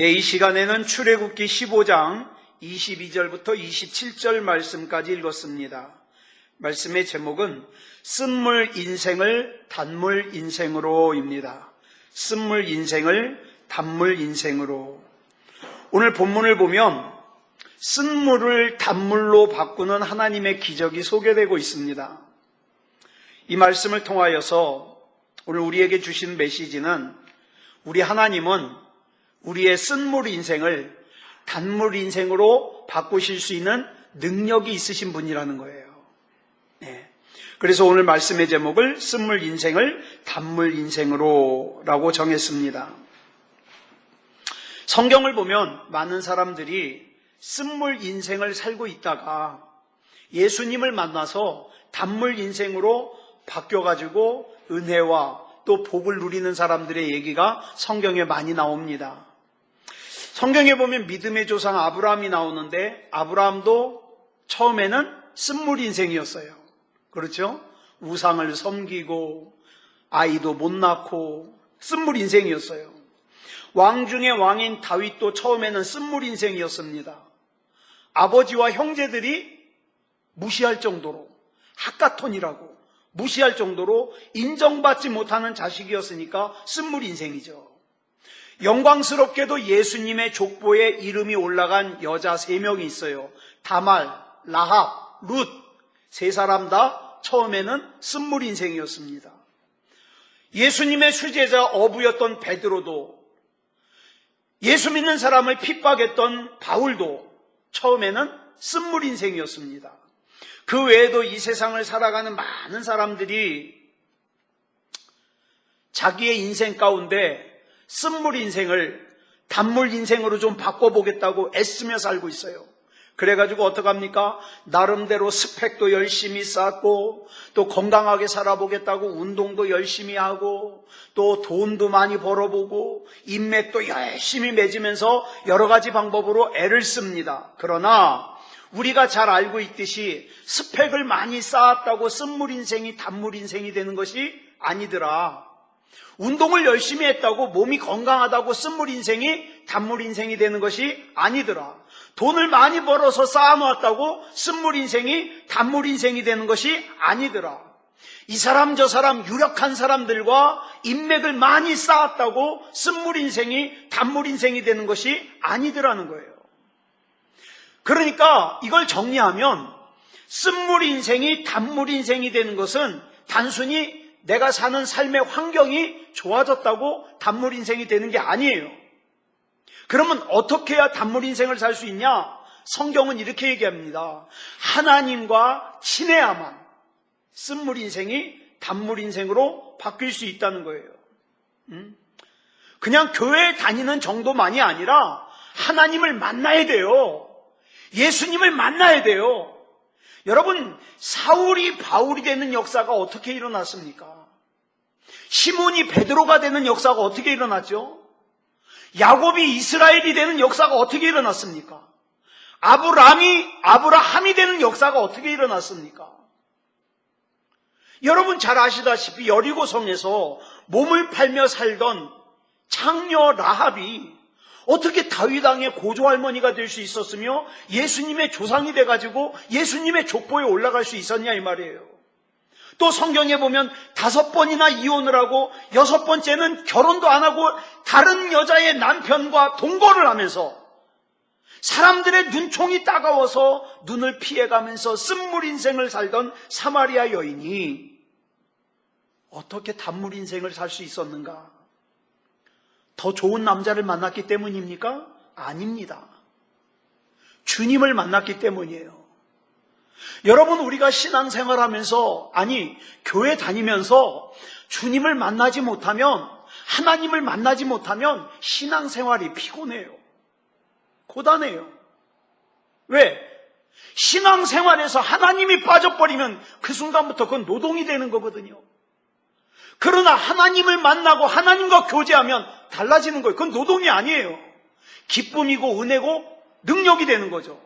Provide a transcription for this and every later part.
이 시간에는 출애굽기 15장 22절부터 27절 말씀까지 읽었습니다. 말씀의 제목은 쓴물 인생을 단물 인생으로입니다. 쓴물 인생을 단물 인생으로. 오늘 본문을 보면 쓴물을 단물로 바꾸는 하나님의 기적이 소개되고 있습니다. 이 말씀을 통하여서 오늘 우리에게 주신 메시지는 우리 하나님은 우리의 쓴물 인생을 단물 인생으로 바꾸실 수 있는 능력이 있으신 분이라는 거예요. 그래서 오늘 말씀의 제목을 쓴물 인생을 단물 인생으로 라고 정했습니다. 성경을 보면 많은 사람들이 쓴물 인생을 살고 있다가 예수님을 만나서 단물 인생으로 바뀌어가지고 은혜와 또 복을 누리는 사람들의 얘기가 성경에 많이 나옵니다. 성경에 보면 믿음의 조상 아브라함이 나오는데 아브라함도 처음에는 쓴물 인생이었어요. 그렇죠? 우상을 섬기고 아이도 못 낳고 쓴물 인생이었어요. 왕 중에 왕인 다윗도 처음에는 쓴물 인생이었습니다. 아버지와 형제들이 무시할 정도로 핫가톤이라고 무시할 정도로 인정받지 못하는 자식이었으니까 쓴물 인생이죠. 영광스럽게도 예수님의 족보에 이름이 올라간 여자 3명이 있어요. 다말, 라합, 룻, 3사람 다 처음에는 쓴물 인생이었습니다. 예수님의 수제자 어부였던 베드로도, 예수 믿는 사람을 핍박했던 바울도 처음에는 쓴물 인생이었습니다. 그 외에도 이 세상을 살아가는 많은 사람들이 자기의 인생 가운데 쓴물 인생을 단물 인생으로 좀 바꿔보겠다고 애쓰며 살고 있어요. 그래가지고 어떡합니까? 나름대로 스펙도 열심히 쌓고 또 건강하게 살아보겠다고 운동도 열심히 하고 또 돈도 많이 벌어보고 인맥도 열심히 맺으면서 여러 가지 방법으로 애를 씁니다. 그러나 우리가 잘 알고 있듯이 스펙을 많이 쌓았다고 쓴물 인생이 단물 인생이 되는 것이 아니더라. 운동을 열심히 했다고 몸이 건강하다고 쓴물 인생이 단물 인생이 되는 것이 아니더라. 돈을 많이 벌어서 쌓아놓았다고 쓴물 인생이 단물 인생이 되는 것이 아니더라. 이 사람 저 사람 유력한 사람들과 인맥을 많이 쌓았다고 쓴물 인생이 단물 인생이 되는 것이 아니더라는 거예요. 그러니까 이걸 정리하면 쓴물 인생이 단물 인생이 되는 것은 단순히 내가 사는 삶의 환경이 좋아졌다고 단물 인생이 되는 게 아니에요. 그러면 어떻게 해야 단물 인생을 살 수 있냐? 성경은 이렇게 얘기합니다. 하나님과 친해야만 쓴물 인생이 단물 인생으로 바뀔 수 있다는 거예요. 그냥 교회에 다니는 정도만이 아니라 하나님을 만나야 돼요. 예수님을 만나야 돼요. 여러분, 사울이 바울이 되는 역사가 어떻게 일어났습니까? 시몬이 베드로가 되는 역사가 어떻게 일어났죠? 야곱이 이스라엘이 되는 역사가 어떻게 일어났습니까? 아브라함이 되는 역사가 어떻게 일어났습니까? 여러분 잘 아시다시피 여리고성에서 몸을 팔며 살던 창녀 라합이 어떻게 다윗 왕의 고조할머니가 될 수 있었으며 예수님의 조상이 돼가지고 예수님의 족보에 올라갈 수 있었냐 이 말이에요. 또 성경에 보면 5번이나 이혼을 하고 6번째는 결혼도 안 하고 다른 여자의 남편과 동거를 하면서 사람들의 눈총이 따가워서 눈을 피해가면서 쓴물 인생을 살던 사마리아 여인이 어떻게 단물 인생을 살 수 있었는가? 더 좋은 남자를 만났기 때문입니까? 아닙니다. 주님을 만났기 때문이에요. 여러분, 우리가 신앙생활하면서, 교회 다니면서 주님을 만나지 못하면, 하나님을 만나지 못하면 신앙생활이 피곤해요. 고단해요. 왜? 신앙생활에서 하나님이 빠져버리면 그 순간부터 그건 노동이 되는 거거든요. 그러나 하나님을 만나고 하나님과 교제하면 달라지는 거예요. 그건 노동이 아니에요. 기쁨이고 은혜고 능력이 되는 거죠.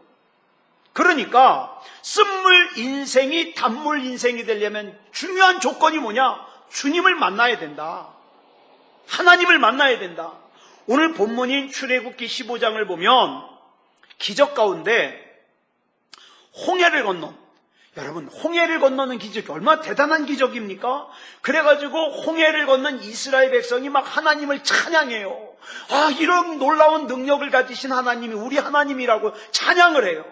그러니까 쓴물 인생이 단물 인생이 되려면 중요한 조건이 뭐냐? 주님을 만나야 된다. 하나님을 만나야 된다. 오늘 본문인 출애굽기 15장을 보면 기적 가운데 홍해를 건너, 여러분 홍해를 건너는 기적이 얼마나 대단한 기적입니까? 그래가지고 홍해를 건넌 이스라엘 백성이 막 하나님을 찬양해요. 아, 이런 놀라운 능력을 가지신 하나님이 우리 하나님이라고 찬양을 해요.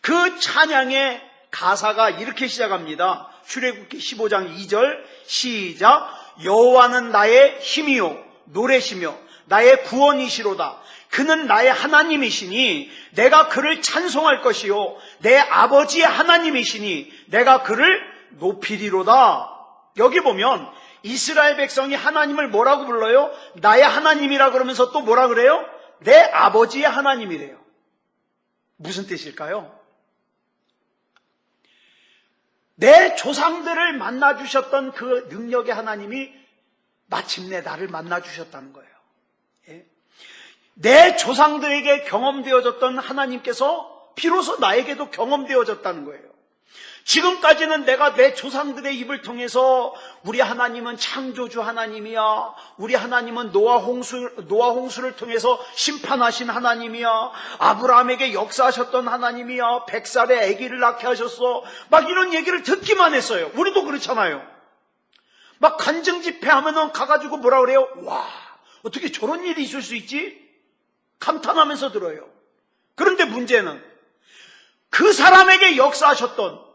그 찬양의 가사가 이렇게 시작합니다. 출애굽기 15장 2절 시작. 여호와는 나의 힘이요 노래시며 나의 구원이시로다. 그는 나의 하나님이시니 내가 그를 찬송할 것이요 내 아버지의 하나님이시니 내가 그를 높이리로다. 여기 보면 이스라엘 백성이 하나님을 뭐라고 불러요? 나의 하나님이라 그러면서 또 뭐라 그래요? 내 아버지의 하나님이래요. 무슨 뜻일까요? 내 조상들을 만나주셨던 그 능력의 하나님이 마침내 나를 만나주셨다는 거예요. 내 조상들에게 경험되어졌던 하나님께서 비로소 나에게도 경험되어졌다는 거예요. 지금까지는 내가 내 조상들의 입을 통해서 우리 하나님은 창조주 하나님이야, 우리 하나님은 노아 홍수를 통해서 심판하신 하나님이야, 아브라함에게 역사하셨던 하나님이야, 100살에 아기를 낳게 하셨어, 막 이런 얘기를 듣기만 했어요. 우리도 그렇잖아요. 막 간증 집회하면은 가가지고 뭐라 그래요? 와, 어떻게 저런 일이 있을 수 있지? 감탄하면서 들어요. 그런데 문제는 그 사람에게 역사하셨던,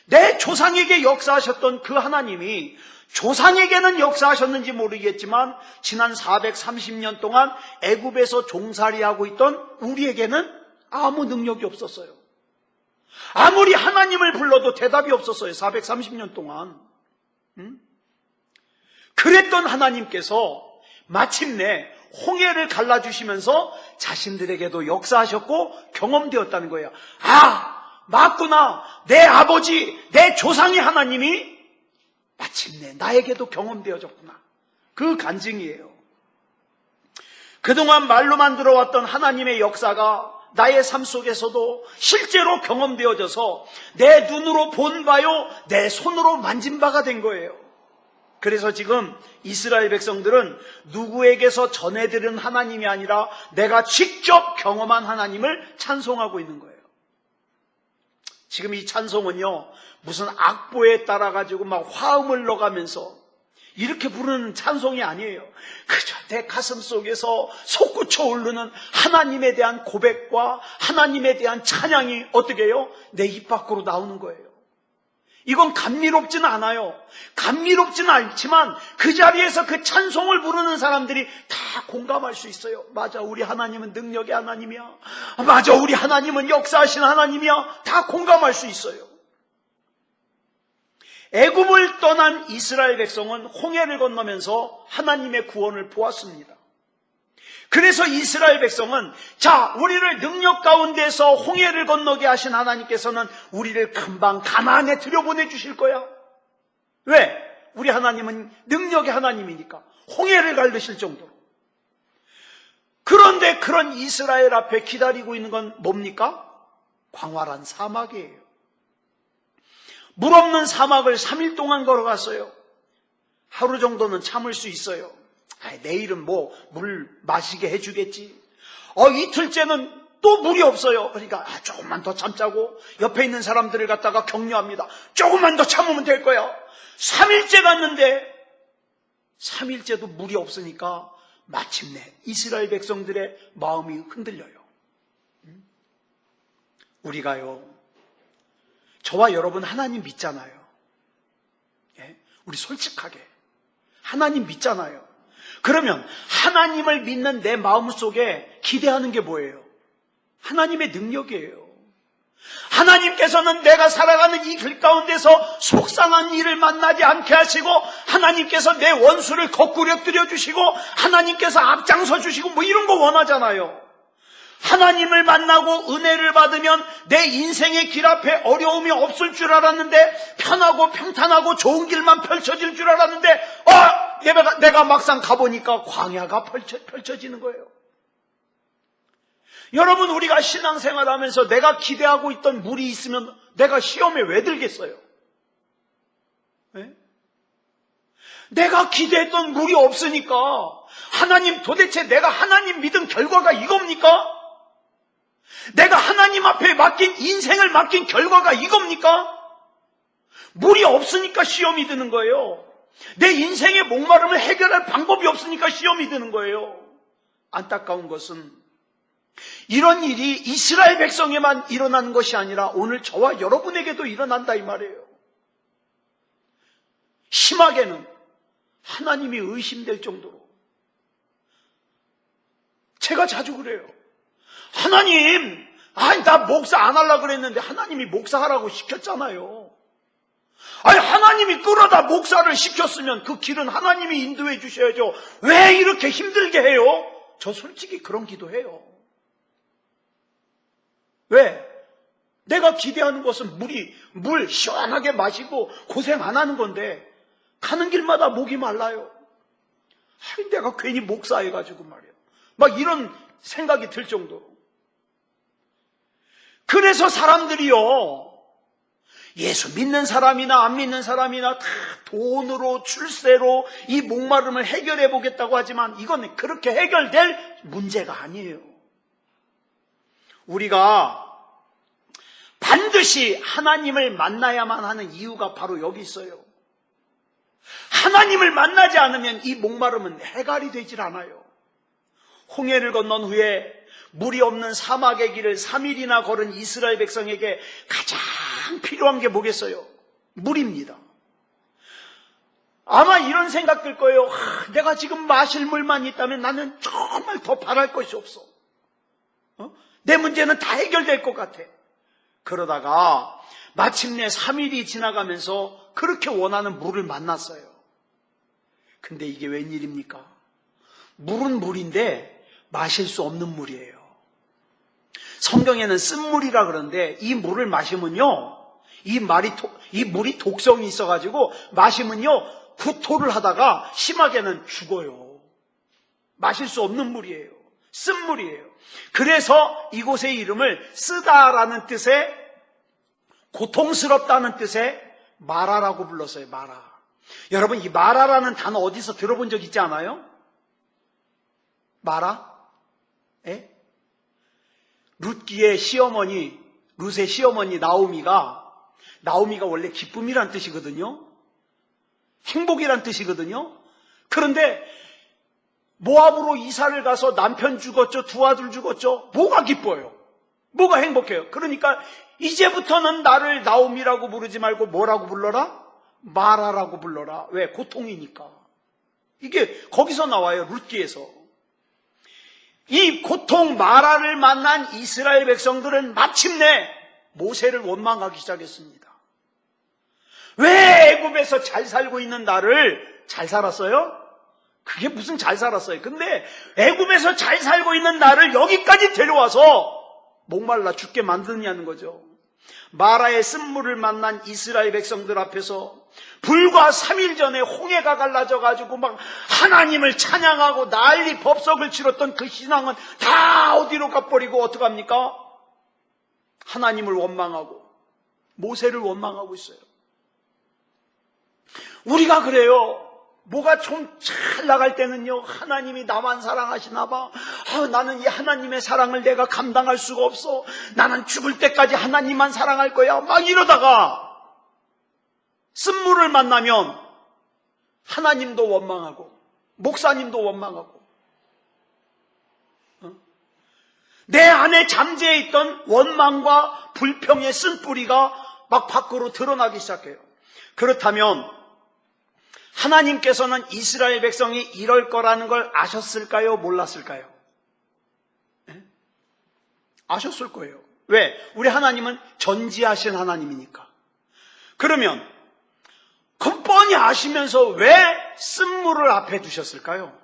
내 조상에게 역사하셨던 그 하나님이 조상에게는 역사하셨는지 모르겠지만 지난 430년 동안 애굽에서 종살이하고 있던 우리에게는 아무 능력이 없었어요. 아무리 하나님을 불러도 대답이 없었어요. 430년 동안. 그랬던 하나님께서 마침내 홍해를 갈라주시면서 자신들에게도 역사하셨고 경험되었다는 거예요. 아, 맞구나. 내 아버지, 내 조상의 하나님이 마침내 나에게도 경험되어졌구나. 그 간증이에요. 그동안 말로만 들어왔던 하나님의 역사가 나의 삶 속에서도 실제로 경험되어져서 내 눈으로 본 바요, 내 손으로 만진 바가 된 거예요. 그래서 지금 이스라엘 백성들은 누구에게서 전해들은 하나님이 아니라 내가 직접 경험한 하나님을 찬송하고 있는 거예요. 지금 이 찬송은요, 무슨 악보에 따라가지고 막 화음을 넣어가면서 이렇게 부르는 찬송이 아니에요. 그저 내 가슴 속에서 솟구쳐 오르는 하나님에 대한 고백과 하나님에 대한 찬양이 어떻게 해요? 내 입 밖으로 나오는 거예요. 이건 감미롭지는 않아요. 감미롭지는 않지만 그 자리에서 그 찬송을 부르는 사람들이 다 공감할 수 있어요. 맞아, 우리 하나님은 능력의 하나님이야. 맞아, 우리 하나님은 역사하신 하나님이야. 다 공감할 수 있어요. 애굽을 떠난 이스라엘 백성은 홍해를 건너면서 하나님의 구원을 보았습니다. 그래서 이스라엘 백성은 자, 우리를 능력 가운데서 홍해를 건너게 하신 하나님께서는 우리를 금방 가나안에 들여보내 주실 거야. 왜? 우리 하나님은 능력의 하나님이니까 홍해를 갈르실 정도로. 그런데 그런 이스라엘 앞에 기다리고 있는 건 뭡니까? 광활한 사막이에요. 물 없는 사막을 3일 동안 걸어갔어요. 하루 정도는 참을 수 있어요. 내일은 뭐 물 마시게 해주겠지. 이틀째는 또 물이 없어요. 그러니까 조금만 더 참자고 옆에 있는 사람들을 갖다가 격려합니다. 조금만 더 참으면 될 거야. 3일째 갔는데 3일째도 물이 없으니까 마침내 이스라엘 백성들의 마음이 흔들려요. 우리가요, 저와 여러분 하나님 믿잖아요. 우리 솔직하게 하나님 믿잖아요. 그러면 하나님을 믿는 내 마음속에 기대하는 게 뭐예요? 하나님의 능력이에요. 하나님께서는 내가 살아가는 이 길 가운데서 속상한 일을 만나지 않게 하시고, 하나님께서 내 원수를 거꾸려뜨려 주시고, 하나님께서 앞장서 주시고, 뭐 이런 거 원하잖아요. 하나님을 만나고 은혜를 받으면 내 인생의 길 앞에 어려움이 없을 줄 알았는데, 편하고 평탄하고 좋은 길만 펼쳐질 줄 알았는데, 내가 막상 가보니까 광야가 펼쳐지는 거예요. 여러분, 우리가 신앙생활 하면서 내가 기대하고 있던 물이 있으면 내가 시험에 왜 들겠어요? 네? 내가 기대했던 물이 없으니까 하나님, 도대체 내가 하나님 믿은 결과가 이겁니까? 내가 하나님 앞에 맡긴 인생을 맡긴 결과가 이겁니까? 물이 없으니까 시험이 드는 거예요. 내 인생의 목마름을 해결할 방법이 없으니까 시험이 드는 거예요. 안타까운 것은 이런 일이 이스라엘 백성에만 일어나는 것이 아니라 오늘 저와 여러분에게도 일어난다 이 말이에요. 심하게는 하나님이 의심될 정도로. 제가 자주 그래요. 하나님, 나 목사 안 하려고 그랬는데 하나님이 목사하라고 시켰잖아요. 하나님이 끌어다 목사를 시켰으면 그 길은 하나님이 인도해 주셔야죠. 왜 이렇게 힘들게 해요? 저 솔직히 그런 기도해요. 왜? 내가 기대하는 것은 물 시원하게 마시고 고생 안 하는 건데 가는 길마다 목이 말라요. 내가 괜히 목사해가지고 말이에요. 막 이런 생각이 들 정도로. 그래서 사람들이요, 예수 믿는 사람이나 안 믿는 사람이나 다 돈으로 출세로 이 목마름을 해결해 보겠다고 하지만 이건 그렇게 해결될 문제가 아니에요. 우리가 반드시 하나님을 만나야만 하는 이유가 바로 여기 있어요. 하나님을 만나지 않으면 이 목마름은 해결이 되질 않아요. 홍해를 건넌 후에 물이 없는 사막의 길을 3일이나 걸은 이스라엘 백성에게 가장 필요한 게 뭐겠어요? 물입니다. 아마 이런 생각 들 거예요. 내가 지금 마실 물만 있다면 나는 정말 더 바랄 것이 없어. 내 문제는 다 해결될 것 같아. 그러다가 마침내 3일이 지나가면서 그렇게 원하는 물을 만났어요. 근데 이게 웬일입니까? 물은 물인데 마실 수 없는 물이에요. 성경에는 쓴물이라 그러는데 이 물을 마시면요, 이 물이 독성이 있어가지고 마시면요 구토를 하다가 심하게는 죽어요. 마실 수 없는 물이에요. 쓴물이에요. 그래서 이곳의 이름을 쓰다라는 뜻의, 고통스럽다는 뜻의 마라라고 불렀어요. 마라. 여러분, 이 마라라는 단어 어디서 들어본 적 있지 않아요? 마라? 예? 룻기의 시어머니, 룻의 시어머니 나오미가 원래 기쁨이란 뜻이거든요. 행복이란 뜻이거든요. 그런데 모압으로 이사를 가서 남편 죽었죠. 두 아들 죽었죠. 뭐가 기뻐요? 뭐가 행복해요? 그러니까 이제부터는 나를 나오미라고 부르지 말고 뭐라고 불러라? 마라라고 불러라. 왜? 고통이니까. 이게 거기서 나와요. 룻기에서. 이 고통 마라를 만난 이스라엘 백성들은 마침내 모세를 원망하기 시작했습니다. 왜 애굽에서 잘 살고 있는 나를 잘 살았어요? 그게 무슨 잘 살았어요? 근데 애굽에서 잘 살고 있는 나를 여기까지 데려와서 목말라 죽게 만드냐는 거죠. 마라의 쓴물을 만난 이스라엘 백성들 앞에서 불과 3일 전에 홍해가 갈라져가지고 막 하나님을 찬양하고 난리 법석을 치렀던 그 신앙은 다 어디로 가버리고 어떡합니까? 하나님을 원망하고 모세를 원망하고 있어요. 우리가 그래요. 뭐가 좀 잘 나갈 때는요, 하나님이 나만 사랑하시나 봐. 나는 이 하나님의 사랑을 내가 감당할 수가 없어. 나는 죽을 때까지 하나님만 사랑할 거야. 막 이러다가 쓴물을 만나면 하나님도 원망하고 목사님도 원망하고 내 안에 잠재해 있던 원망과 불평의 쓴뿌리가 막 밖으로 드러나기 시작해요. 그렇다면 하나님께서는 이스라엘 백성이 이럴 거라는 걸 아셨을까요? 몰랐을까요? 네? 아셨을 거예요. 왜? 우리 하나님은 전지하신 하나님이니까. 그러면 뻔히 아시면서 왜 쓴물을 앞에 두셨을까요?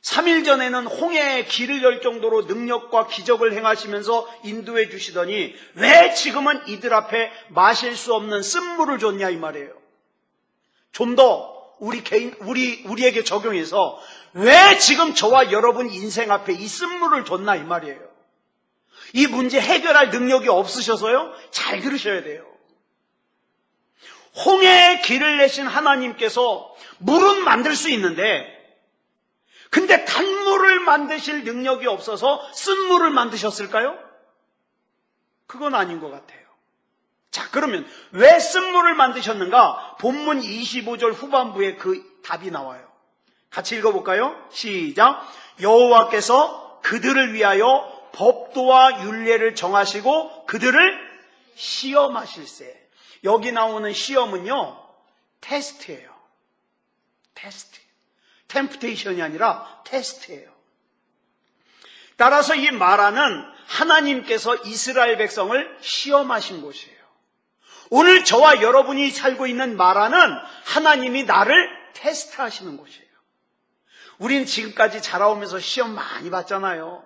3일 전에는 홍해의 길을 열 정도로 능력과 기적을 행하시면서 인도해 주시더니 왜 지금은 이들 앞에 마실 수 없는 쓴물을 줬냐 이 말이에요. 좀 더 우리에게 적용해서 왜 지금 저와 여러분 인생 앞에 이 쓴물을 줬나 이 말이에요. 이 문제 해결할 능력이 없으셔서요? 잘 들으셔야 돼요. 홍해의 길을 내신 하나님께서 물은 만들 수 있는데, 근데 단물을 만드실 능력이 없어서 쓴물을 만드셨을까요? 그건 아닌 것 같아요. 자, 그러면 왜 쓴물을 만드셨는가? 본문 25절 후반부에 그 답이 나와요. 같이 읽어볼까요? 시작. 여호와께서 그들을 위하여 법도와 율례를 정하시고 그들을 시험하실세. 여기 나오는 시험은요, 테스트예요. 테스트. 템프테이션이 아니라 테스트예요. 따라서 이 마라는 하나님께서 이스라엘 백성을 시험하신 곳이에요. 오늘 저와 여러분이 살고 있는 마라는 하나님이 나를 테스트하시는 곳이에요. 우린 지금까지 자라오면서 시험 많이 봤잖아요.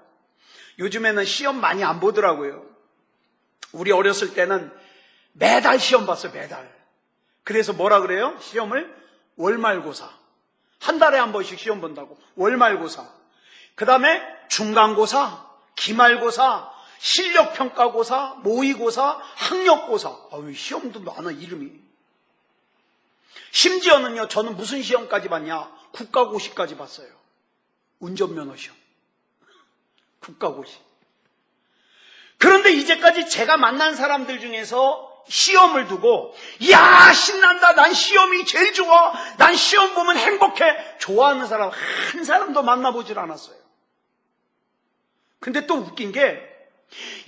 요즘에는 시험 많이 안 보더라고요. 우리 어렸을 때는 매달 시험 봤어요, 매달. 그래서 뭐라 그래요? 시험을 월말고사. 한 달에 한 번씩 시험 본다고. 월말고사. 그 다음에 중간고사, 기말고사, 실력평가고사, 모의고사, 학력고사. 시험도 많아, 이름이. 심지어는요, 저는 무슨 시험까지 봤냐? 국가고시까지 봤어요. 운전면허 시험. 국가고시. 그런데 이제까지 제가 만난 사람들 중에서 시험을 두고, 야, 신난다. 난 시험이 제일 좋아. 난 시험 보면 행복해. 좋아하는 사람 한 사람도 만나보질 않았어요. 근데 또 웃긴 게,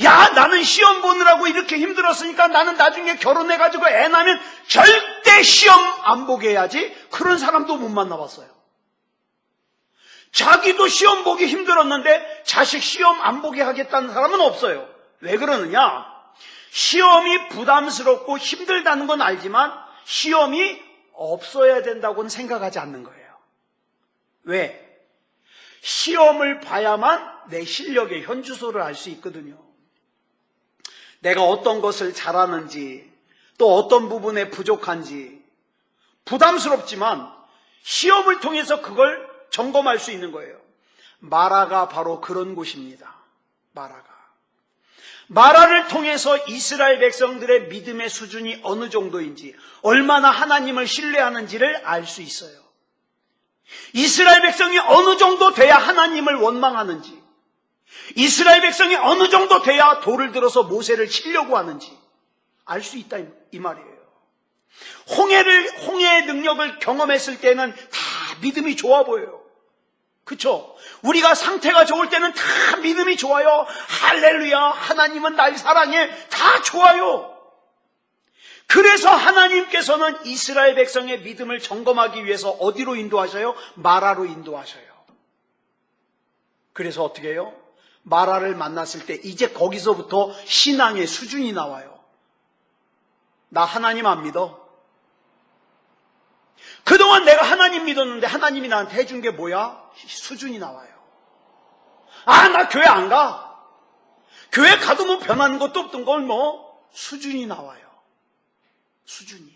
야, 나는 시험 보느라고 이렇게 힘들었으니까 나는 나중에 결혼해가지고 애 낳으면 절대 시험 안 보게 해야지. 그런 사람도 못 만나봤어요. 자기도 시험 보기 힘들었는데 자식 시험 안 보게 하겠다는 사람은 없어요. 왜 그러느냐? 시험이 부담스럽고 힘들다는 건 알지만 시험이 없어야 된다고는 생각하지 않는 거예요. 왜? 시험을 봐야만 내 실력의 현주소를 알 수 있거든요. 내가 어떤 것을 잘하는지, 또 어떤 부분에 부족한지 부담스럽지만 시험을 통해서 그걸 점검할 수 있는 거예요. 마라가 바로 그런 곳입니다. 마라를 통해서 이스라엘 백성들의 믿음의 수준이 어느 정도인지, 얼마나 하나님을 신뢰하는지를 알 수 있어요. 이스라엘 백성이 어느 정도 돼야 하나님을 원망하는지, 이스라엘 백성이 어느 정도 돼야 돌을 들어서 모세를 치려고 하는지 알 수 있다, 이 말이에요. 홍해의 능력을 경험했을 때는 다 믿음이 좋아 보여요. 그쵸? 우리가 상태가 좋을 때는 다 믿음이 좋아요. 할렐루야, 하나님은 날 사랑해. 다 좋아요. 그래서 하나님께서는 이스라엘 백성의 믿음을 점검하기 위해서 어디로 인도하셔요? 마라로 인도하셔요. 그래서 어떻게 해요? 마라를 만났을 때 이제 거기서부터 신앙의 수준이 나와요. 나 하나님 안 믿어. 그동안 내가 하나님 믿었는데 하나님이 나한테 해준 게 뭐야? 수준이 나와요. 나 교회 안 가. 교회 가도 뭐 변하는 것도 없던 걸 뭐 수준이 나와요. 수준이.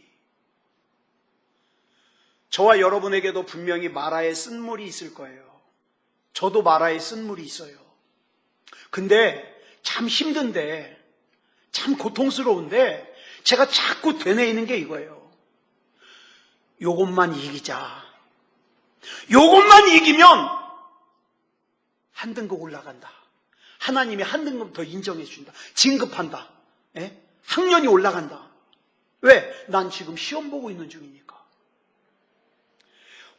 저와 여러분에게도 분명히 마라의 쓴물이 있을 거예요. 저도 마라의 쓴물이 있어요. 근데 참 힘든데, 참 고통스러운데 제가 자꾸 되뇌이는 게 이거예요. 요것만 이기자. 요것만 이기면 한 등급 올라간다. 하나님이 한 등급 더 인정해 준다. 진급한다. 학년이 올라간다. 왜? 난 지금 시험 보고 있는 중이니까.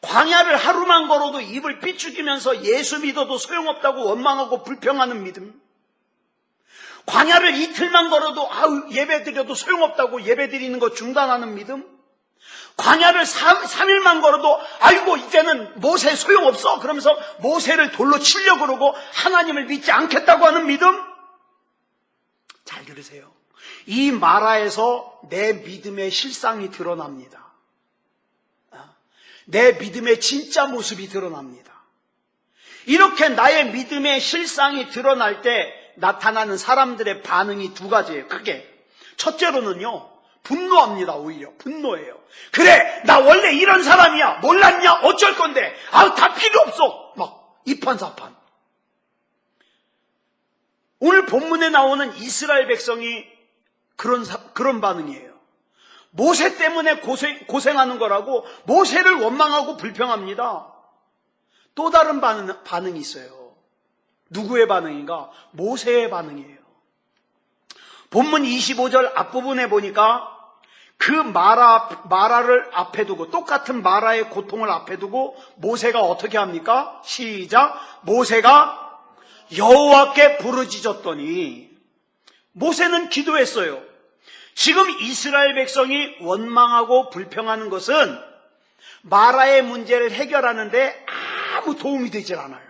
광야를 하루만 걸어도 입을 삐죽이면서 예수 믿어도 소용없다고 원망하고 불평하는 믿음. 광야를 이틀만 걸어도 예배 드려도 소용없다고 예배 드리는 거 중단하는 믿음. 광야를 3일만 걸어도 아이고 이제는 모세 소용없어 그러면서 모세를 돌로 치려고 그러고 하나님을 믿지 않겠다고 하는 믿음. 잘 들으세요. 이 마라에서 내 믿음의 실상이 드러납니다. 내 믿음의 진짜 모습이 드러납니다. 이렇게 나의 믿음의 실상이 드러날 때 나타나는 사람들의 반응이 두 가지예요. 크게. 첫째로는요, 분노합니다. 오히려 분노해요. 그래, 나 원래 이런 사람이야. 몰랐냐? 어쩔 건데. 다 필요 없어. 막 이판사판. 오늘 본문에 나오는 이스라엘 백성이 그런 반응이에요. 모세 때문에 고생하는 거라고 모세를 원망하고 불평합니다. 또 다른 반응이 있어요. 누구의 반응인가? 모세의 반응이에요. 본문 25절 앞부분에 보니까 그 마라를 앞에 두고, 똑같은 마라의 고통을 앞에 두고 모세가 어떻게 합니까? 시작. 모세가 여호와께 부르짖었더니, 모세는 기도했어요. 지금 이스라엘 백성이 원망하고 불평하는 것은 마라의 문제를 해결하는데 아무 도움이 되질 않아요.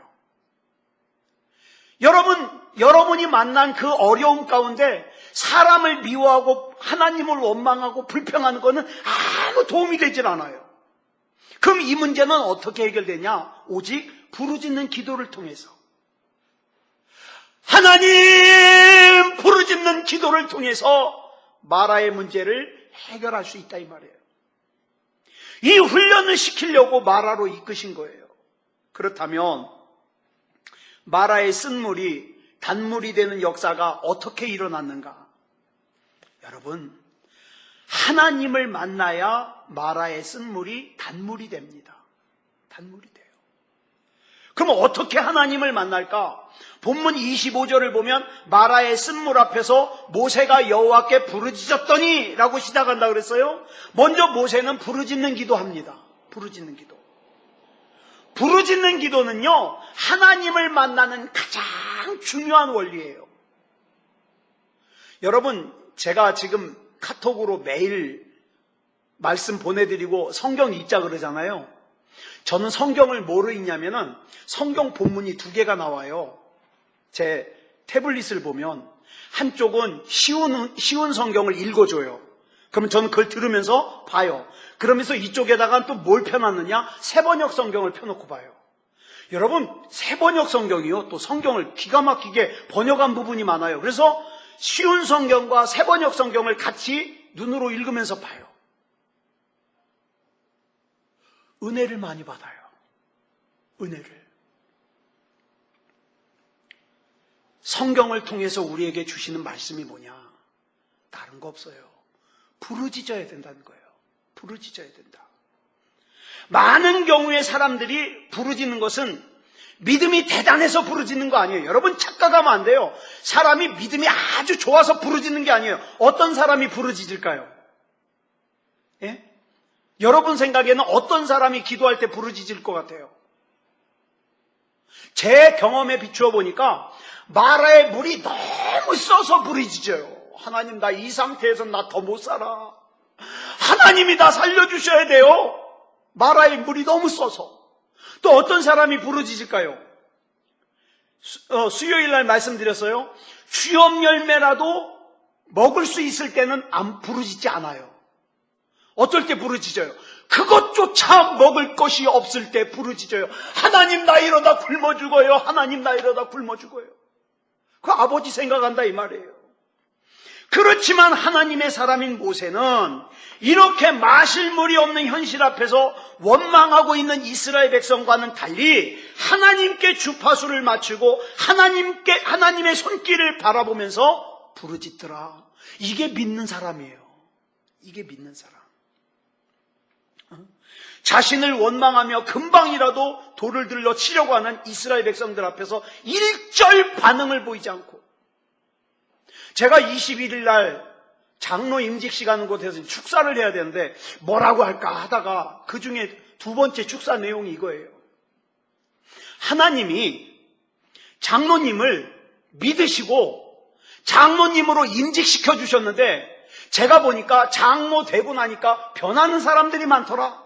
여러분이 만난 그 어려움 가운데 사람을 미워하고 하나님을 원망하고 불평하는 것은 아무 도움이 되질 않아요. 그럼 이 문제는 어떻게 해결되냐? 오직 부르짖는 기도를 통해서, 하나님 부르짖는 기도를 통해서 마라의 문제를 해결할 수 있다 이 말이에요. 이 훈련을 시키려고 마라로 이끄신 거예요. 그렇다면 마라의 쓴물이 단물이 되는 역사가 어떻게 일어났는가? 여러분, 하나님을 만나야 마라의 쓴물이 단물이 됩니다. 단물이 돼요. 그럼 어떻게 하나님을 만날까? 본문 25절을 보면 마라의 쓴물 앞에서 모세가 여호와께 부르짖었더니 라고 시작한다 그랬어요. 먼저 모세는 부르짖는 기도합니다. 부르짖는 기도. 부르짖는 기도는요, 하나님을 만나는 가장 중요한 원리예요. 여러분, 제가 지금 카톡으로 매일 말씀 보내드리고 성경 읽자 그러잖아요. 저는 성경을 뭐로 읽냐면은 성경 본문이 2개가 나와요. 제 태블릿을 보면 한쪽은 쉬운 성경을 읽어줘요. 그러면 저는 그걸 들으면서 봐요. 그러면서 이쪽에다가 또 뭘 펴놨느냐? 새번역 성경을 펴놓고 봐요. 여러분, 새번역 성경이요, 또 성경을 기가 막히게 번역한 부분이 많아요. 그래서 쉬운 성경과 새번역 성경을 같이 눈으로 읽으면서 봐요. 은혜를 많이 받아요. 은혜를. 성경을 통해서 우리에게 주시는 말씀이 뭐냐? 다른 거 없어요. 부르짖어야 된다는 거예요. 부르짖어야 된다. 많은 경우에 사람들이 부르짖는 것은 믿음이 대단해서 부르짖는 거 아니에요. 여러분, 착각하면 안 돼요. 사람이 믿음이 아주 좋아서 부르짖는 게 아니에요. 어떤 사람이 부르짖을까요? 예? 여러분 생각에는 어떤 사람이 기도할 때 부르짖을 것 같아요? 제 경험에 비추어 보니까 마라의 물이 너무 써서 부르짖어요. 하나님, 나 이 상태에서 나 더 못 살아. 하나님이 나 살려주셔야 돼요. 마라의 물이 너무 써서. 또 어떤 사람이 부르짖을까요? 수요일 날 말씀드렸어요. 취업 열매라도 먹을 수 있을 때는 안 부르짖지 않아요. 어떨 때 부르짖어요? 그것조차 먹을 것이 없을 때 부르짖어요. 하나님, 나 이러다 굶어 죽어요. 하나님, 나 이러다 굶어 죽어요. 그 아버지 생각한다 이 말이에요. 그렇지만 하나님의 사람인 모세는 이렇게 마실 물이 없는 현실 앞에서 원망하고 있는 이스라엘 백성과는 달리 하나님께 주파수를 맞추고 하나님의 손길을 바라보면서 부르짖더라. 이게 믿는 사람이에요. 이게 믿는 사람. 자신을 원망하며 금방이라도 돌을 들러 치려고 하는 이스라엘 백성들 앞에서 일절 반응을 보이지 않고, 제가 21일 날 장로 임직 시간 곳에서 축사를 해야 되는데 뭐라고 할까 하다가 그 중에 2번째 축사 내용이 이거예요. 하나님이 장로님을 믿으시고 장로님으로 임직시켜 주셨는데 제가 보니까 장로 되고 나니까 변하는 사람들이 많더라.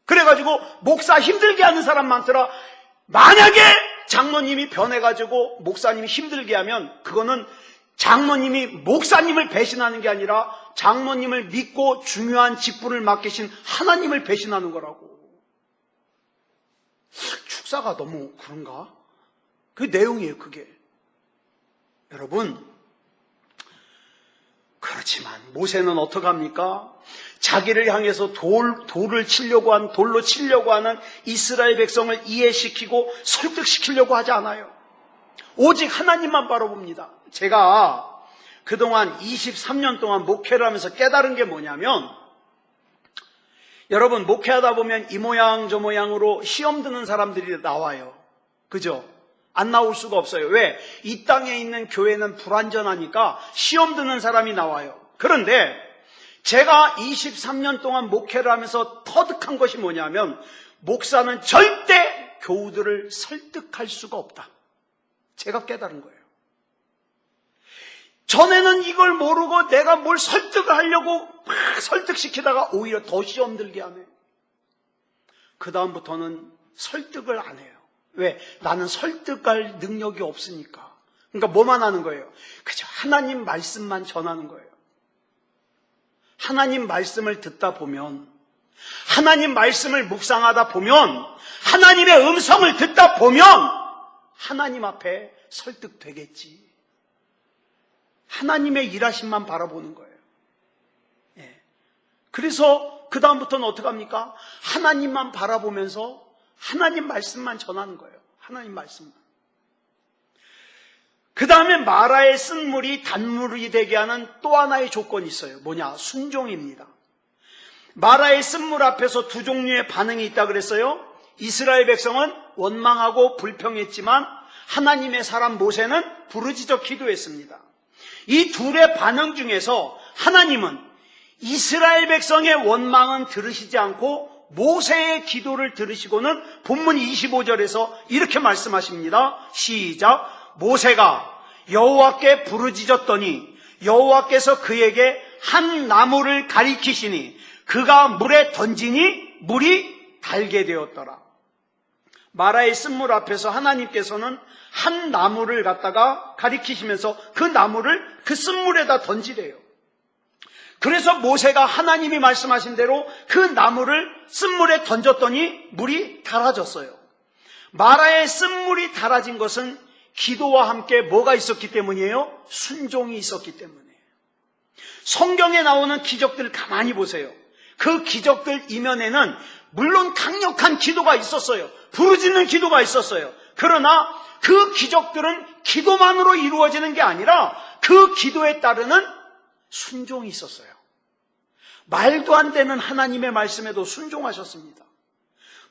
그래가지고 목사 힘들게 하는 사람 많더라. 만약에 장로님이 변해가지고 목사님이 힘들게 하면 그거는 장로님이 목사님을 배신하는 게 아니라 장로님을 믿고 중요한 직분을 맡기신 하나님을 배신하는 거라고. 축사가 너무 그런가? 그 내용이에요, 그게. 여러분, 그렇지만 모세는 어떡합니까? 자기를 향해서 돌로 치려고 하는 이스라엘 백성을 이해시키고 설득시키려고 하지 않아요. 오직 하나님만 바라봅니다. 제가 그동안 23년 동안 목회를 하면서 깨달은 게 뭐냐면, 여러분 목회하다 보면 이 모양 저 모양으로 시험 드는 사람들이 나와요. 그죠? 안 나올 수가 없어요. 왜? 이 땅에 있는 교회는 불완전하니까 시험 드는 사람이 나와요. 그런데 제가 23년 동안 목회를 하면서 터득한 것이 뭐냐면, 목사는 절대 교우들을 설득할 수가 없다. 제가 깨달은 거예요. 전에는 이걸 모르고 내가 뭘 설득을 하려고 막 설득시키다가 오히려 더 시험 들게 하네. 그 다음부터는 설득을 안 해요. 왜? 나는 설득할 능력이 없으니까. 그러니까 뭐만 하는 거예요? 그저 하나님 말씀만 전하는 거예요. 하나님 말씀을 듣다 보면, 하나님 말씀을 묵상하다 보면, 하나님의 음성을 듣다 보면 하나님 앞에 설득되겠지. 하나님의 일하심만 바라보는 거예요. 예. 그래서 그 다음부터는 어떻게 합니까? 하나님만 바라보면서 하나님 말씀만 전하는 거예요. 하나님 말씀만. 그 다음에 마라의 쓴 물이 단물이 되게 하는 또 하나의 조건이 있어요. 뭐냐? 순종입니다. 마라의 쓴 물 앞에서 두 종류의 반응이 있다 그랬어요. 이스라엘 백성은 원망하고 불평했지만 하나님의 사람 모세는 부르짖어 기도했습니다. 이 둘의 반응 중에서 하나님은 이스라엘 백성의 원망은 들으시지 않고 모세의 기도를 들으시고는 본문 25절에서 이렇게 말씀하십니다. 시작. 모세가 여호와께 부르짖었더니 여호와께서 그에게 한 나무를 가리키시니 그가 물에 던지니 물이 달게 되었더라. 마라의 쓴물 앞에서 하나님께서는 한 나무를 갖다가 가리키시면서 그 나무를 그 쓴물에다 던지래요. 그래서 모세가 하나님이 말씀하신 대로 그 나무를 쓴물에 던졌더니 물이 달아졌어요. 마라의 쓴물이 달아진 것은 기도와 함께 뭐가 있었기 때문이에요? 순종이 있었기 때문이에요. 성경에 나오는 기적들 가만히 보세요. 그 기적들 이면에는 물론 강력한 기도가 있었어요. 부르짖는 기도가 있었어요. 그러나 그 기적들은 기도만으로 이루어지는 게 아니라 그 기도에 따르는 순종이 있었어요. 말도 안 되는 하나님의 말씀에도 순종하셨습니다.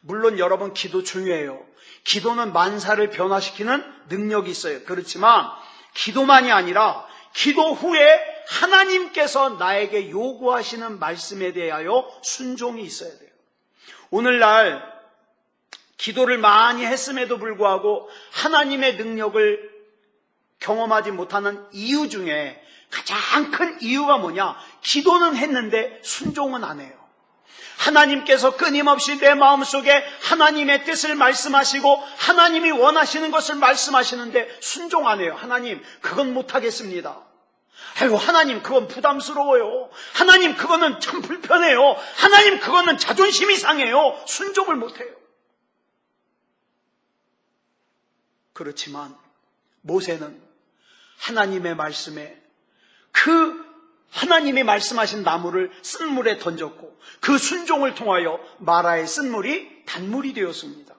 물론 여러분 기도 중요해요. 기도는 만사를 변화시키는 능력이 있어요. 그렇지만 기도만이 아니라 기도 후에 하나님께서 나에게 요구하시는 말씀에 대하여 순종이 있어야 돼요. 오늘날 기도를 많이 했음에도 불구하고 하나님의 능력을 경험하지 못하는 이유 중에 가장 큰 이유가 뭐냐? 기도는 했는데 순종은 안 해요. 하나님께서 끊임없이 내 마음속에 하나님의 뜻을 말씀하시고 하나님이 원하시는 것을 말씀하시는데 순종 안 해요. 하나님, 그건 못하겠습니다. 아이고, 하나님, 그건 부담스러워요. 하나님, 그거는 참 불편해요. 하나님, 그거는 자존심이 상해요. 순종을 못해요. 그렇지만 모세는 하나님의 말씀에 그 하나님이 말씀하신 나무를 쓴물에 던졌고 그 순종을 통하여 마라의 쓴물이 단물이 되었습니다.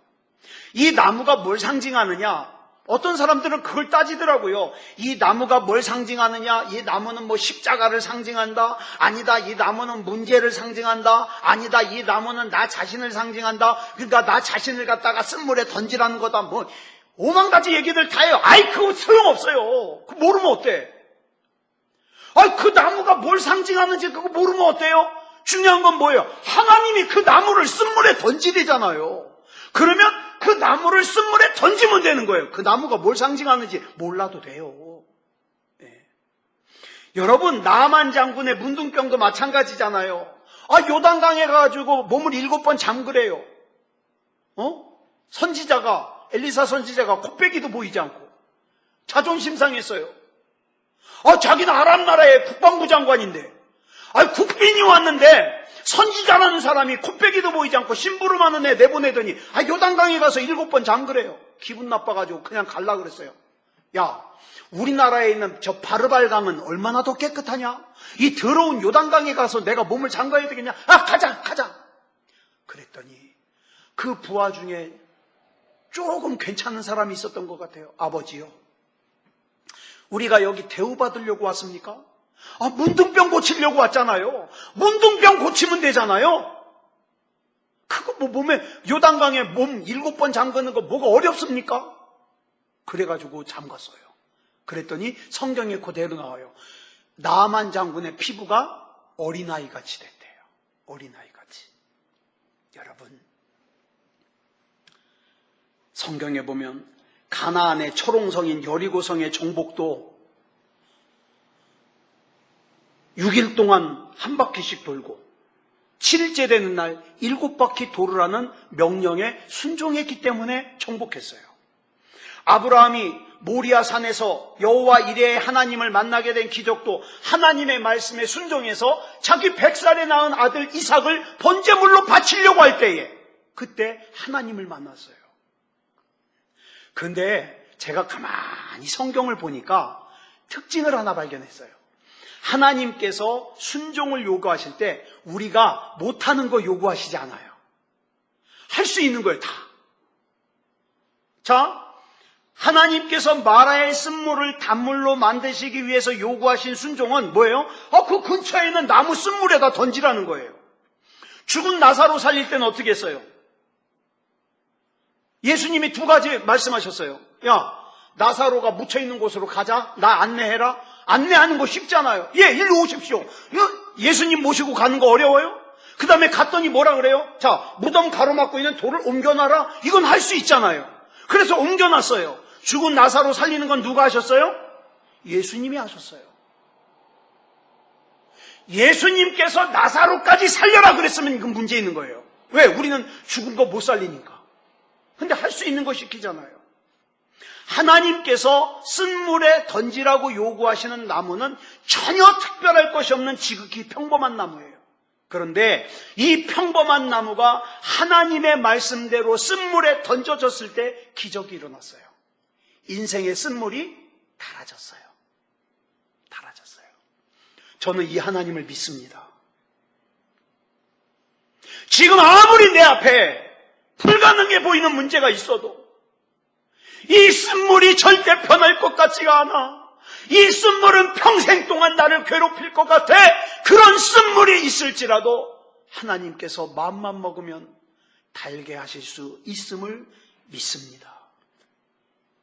이 나무가 뭘 상징하느냐? 어떤 사람들은 그걸 따지더라고요. 이 나무가 뭘 상징하느냐? 이 나무는 뭐 십자가를 상징한다? 아니다, 이 나무는 문제를 상징한다? 아니다, 이 나무는 나 자신을 상징한다? 그러니까 나 자신을 갖다가 쓴물에 던지라는 거다. 뭐 오만가지 얘기들 다 해요. 아이, 그거 소용없어요. 그거 모르면 어때? 아이, 그 나무가 뭘 상징하는지 그거 모르면 어때요? 중요한 건 뭐예요? 하나님이 그 나무를 쓴물에 던지대잖아요. 그러면 그 나무를 쓴물에 던지면 되는 거예요. 그 나무가 뭘 상징하는지 몰라도 돼요. 네. 여러분, 나만 장군의 문둥병도 마찬가지잖아요. 아, 요단강에 가가지고 몸을 7번 잠그래요. 선지자가, 엘리사 선지자가 코빼기도 보이지 않고 자존심 상했어요. 아, 자기는 아람 나라의 국방부 장관인데, 아, 국빈이 왔는데 선지자라는 사람이 코빼기도 보이지 않고 심부름하는 애 내보내더니 요단강에 가서 7번 잠그래요. 기분 나빠가지고 그냥 갈라 그랬어요. 야, 우리나라에 있는 저 바르발강은 얼마나 더 깨끗하냐? 이 더러운 요단강에 가서 내가 몸을 잠가야 되겠냐? 아, 가자. 그랬더니 그 부하 중에 조금 괜찮은 사람이 있었던 것 같아요. 아버지요, 우리가 여기 대우받으려고 왔습니까? 문둥병 고치려고 왔잖아요. 문둥병 고치면 되잖아요. 그거 뭐 몸에 요단강에 몸 7번 잠그는 거 뭐가 어렵습니까? 그래가지고 잠갔어요. 그랬더니 성경에 그대로 나와요. 나만 장군의 피부가 어린아이같이 됐대요. 어린아이같이. 여러분, 성경에 보면 가나안의 초롱성인 여리고성의 정복도 6일 동안 한 바퀴씩 돌고 7일째 되는 날 7바퀴 돌으라는 명령에 순종했기 때문에 정복했어요. 아브라함이 모리아 산에서 여호와 이레의 하나님을 만나게 된 기적도 하나님의 말씀에 순종해서 자기 100살에 낳은 아들 이삭을 번제물로 바치려고 할 때에 그때 하나님을 만났어요. 그런데 제가 가만히 성경을 보니까 특징을 하나 발견했어요. 하나님께서 순종을 요구하실 때 우리가 못하는 거 요구하시지 않아요. 할 수 있는 거예요, 다. 자, 하나님께서 마라의 쓴물을 단물로 만드시기 위해서 요구하신 순종은 뭐예요? 그 근처에 있는 나무 쓴물에다 던지라는 거예요. 죽은 나사로 살릴 때는 어떻게 했어요? 예수님이 2가지 말씀하셨어요. 야, 나사로가 묻혀있는 곳으로 가자. 나 안내해라. 안내하는 거 쉽잖아요. 일로 오십시오. 예수님 모시고 가는 거 어려워요? 그 다음에 갔더니 뭐라 그래요? 자, 무덤 가로막고 있는 돌을 옮겨놔라. 이건 할 수 있잖아요. 그래서 옮겨놨어요. 죽은 나사로 살리는 건 누가 하셨어요? 예수님이 하셨어요. 예수님께서 나사로까지 살려라 그랬으면 이건 문제 있는 거예요. 왜? 우리는 죽은 거 못 살리니까. 근데 할 수 있는 거 시키잖아요. 하나님께서 쓴물에 던지라고 요구하시는 나무는 전혀 특별할 것이 없는 지극히 평범한 나무예요. 그런데 이 평범한 나무가 하나님의 말씀대로 쓴물에 던져졌을 때 기적이 일어났어요. 인생의 쓴물이 달아졌어요. 달아졌어요. 저는 이 하나님을 믿습니다. 지금 아무리 내 앞에 불가능해 보이는 문제가 있어도 이 쓴물이 절대 변할 것 같지가 않아. 이 쓴물은 평생 동안 나를 괴롭힐 것 같아. 그런 쓴물이 있을지라도 하나님께서 마음만 먹으면 달게 하실 수 있음을 믿습니다.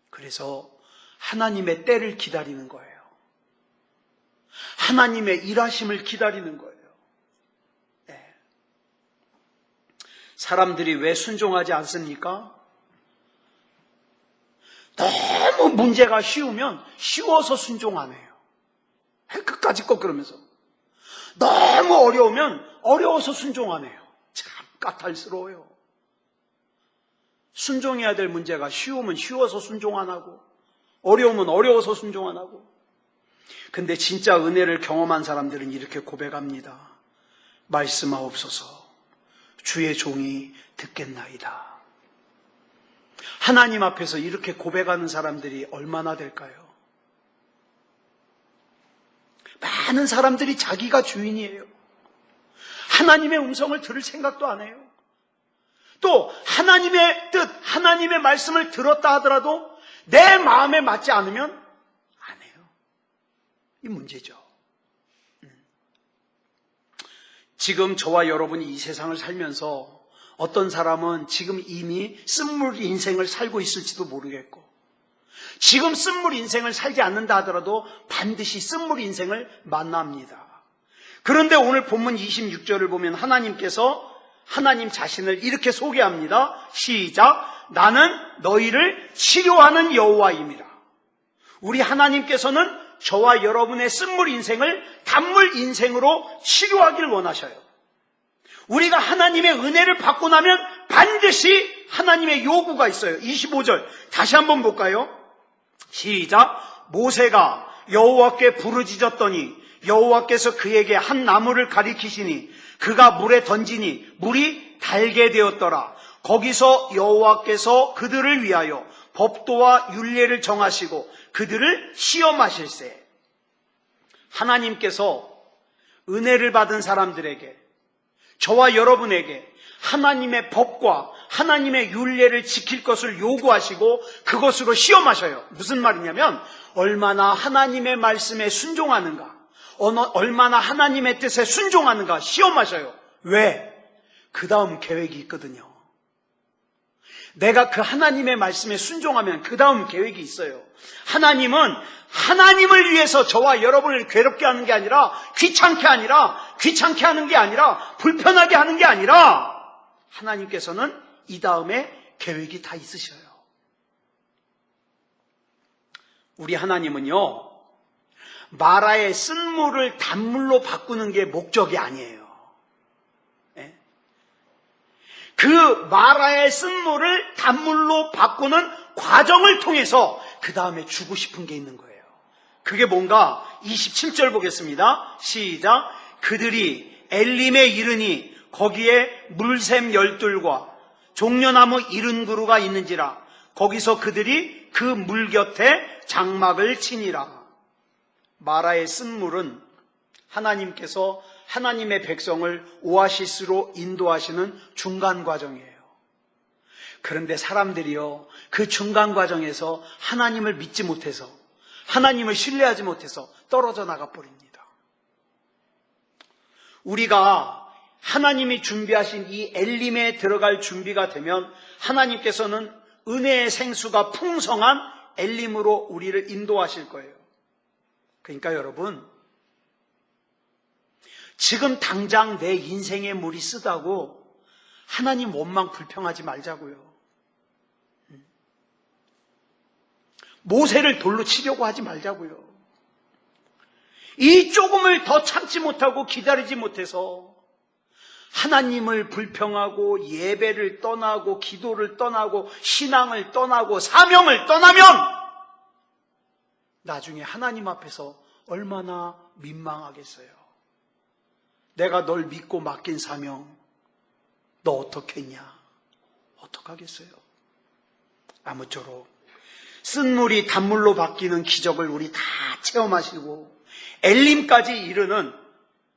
그래서 하나님의 때를 기다리는 거예요. 하나님의 일하심을 기다리는 거예요. 네. 사람들이 왜 순종하지 않습니까? 너무 문제가 쉬우면 쉬워서 순종 안 해요. 끝까지 꼭 그러면서. 너무 어려우면 어려워서 순종 안 해요. 참 까탈스러워요. 순종해야 될 문제가 쉬우면 쉬워서 순종 안 하고 어려우면 어려워서 순종 안 하고. 근데 진짜 은혜를 경험한 사람들은 이렇게 고백합니다. 말씀하옵소서 주의 종이 듣겠나이다. 하나님 앞에서 이렇게 고백하는 사람들이 얼마나 될까요? 많은 사람들이 자기가 주인이에요. 하나님의 음성을 들을 생각도 안 해요. 또 하나님의 뜻, 하나님의 말씀을 들었다 하더라도 내 마음에 맞지 않으면 안 해요. 이 문제죠. 지금 저와 여러분이 이 세상을 살면서 어떤 사람은 지금 이미 쓴물 인생을 살고 있을지도 모르겠고 지금 쓴물 인생을 살지 않는다 하더라도 반드시 쓴물 인생을 만납니다. 그런데 오늘 본문 26절을 보면 하나님께서 하나님 자신을 이렇게 소개합니다. 시작. 나는 너희를 치료하는 여호와임이라. 우리 하나님께서는 저와 여러분의 쓴물 인생을 단물 인생으로 치료하길 원하셔요. 우리가 하나님의 은혜를 받고 나면 반드시 하나님의 요구가 있어요. 25절 다시 한번 볼까요? 시작. 모세가 여호와께 부르짖었더니 여호와께서 그에게 한 나무를 가리키시니 그가 물에 던지니 물이 달게 되었더라. 거기서 여호와께서 그들을 위하여 법도와 율례를 정하시고 그들을 시험하실세. 하나님께서 은혜를 받은 사람들에게, 저와 여러분에게 하나님의 법과 하나님의 율례를 지킬 것을 요구하시고 그것으로 시험하셔요. 무슨 말이냐면 얼마나 하나님의 말씀에 순종하는가, 얼마나 하나님의 뜻에 순종하는가 시험하셔요. 왜? 그 다음 계획이 있거든요. 내가 그 하나님의 말씀에 순종하면 그 다음 계획이 있어요. 하나님은 하나님을 위해서 저와 여러분을 괴롭게 하는 게 아니라 귀찮게 하는 게 아니라 불편하게 하는 게 아니라 하나님께서는 이 다음에 계획이 다 있으셔요. 우리 하나님은요, 마라의 쓴물을 단물로 바꾸는 게 목적이 아니에요. 그 마라의 쓴물을 단물로 바꾸는 과정을 통해서 그 다음에 주고 싶은 게 있는 거예요. 그게 뭔가 27절 보겠습니다. 시작. 그들이 엘림에 이르니 거기에 물샘 열둘과 종려나무 70그루가 있는지라 거기서 그들이 그 물 곁에 장막을 치니라. 마라의 쓴물은 하나님께서 하나님의 백성을 오아시스로 인도하시는 중간 과정이에요. 그런데 사람들이요, 그 중간 과정에서 하나님을 믿지 못해서, 하나님을 신뢰하지 못해서 떨어져 나가 버립니다. 우리가 하나님이 준비하신 이 엘림에 들어갈 준비가 되면 하나님께서는 은혜의 생수가 풍성한 엘림으로 우리를 인도하실 거예요. 그러니까 여러분, 지금 당장 내 인생의 물이 쓰다고 하나님 원망 불평하지 말자고요. 모세를 돌로 치려고 하지 말자고요. 이 조금을 더 참지 못하고 기다리지 못해서 하나님을 불평하고 예배를 떠나고 기도를 떠나고 신앙을 떠나고 사명을 떠나면 나중에 하나님 앞에서 얼마나 민망하겠어요. 내가 널 믿고 맡긴 사명 너 어떻겠냐? 어떡하겠어요? 아무쪼록 쓴물이 단물로 바뀌는 기적을 우리 다 체험하시고 엘림까지 이르는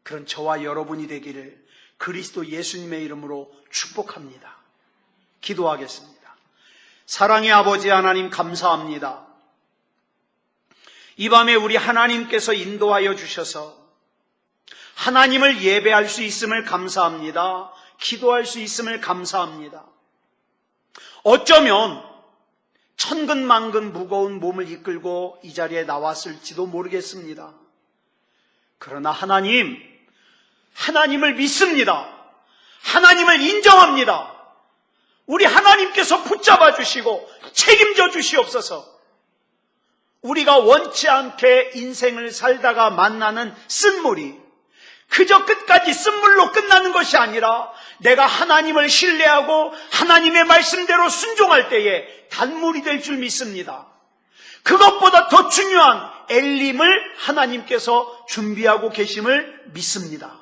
그런 저와 여러분이 되기를 그리스도 예수님의 이름으로 축복합니다. 기도하겠습니다. 사랑의 아버지 하나님 감사합니다. 이 밤에 우리 하나님께서 인도하여 주셔서 하나님을 예배할 수 있음을 감사합니다. 기도할 수 있음을 감사합니다. 어쩌면 천근만근 무거운 몸을 이끌고 이 자리에 나왔을지도 모르겠습니다. 그러나 하나님을 믿습니다. 하나님을 인정합니다. 우리 하나님께서 붙잡아 주시고 책임져 주시옵소서. 우리가 원치 않게 인생을 살다가 만나는 쓴물이 그저 끝까지 쓴물로 끝나는 것이 아니라 내가 하나님을 신뢰하고 하나님의 말씀대로 순종할 때에 단물이 될 줄 믿습니다. 그것보다 더 중요한 엘림을 하나님께서 준비하고 계심을 믿습니다.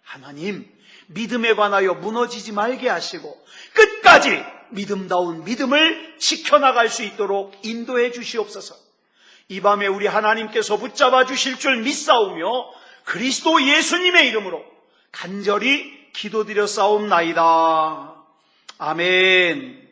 하나님, 믿음에 관하여 무너지지 말게 하시고 끝까지 믿음다운 믿음을 지켜나갈 수 있도록 인도해 주시옵소서. 이 밤에 우리 하나님께서 붙잡아 주실 줄 믿사오며 그리스도 예수님의 이름으로 간절히 기도드려 싸움나이다. 아멘.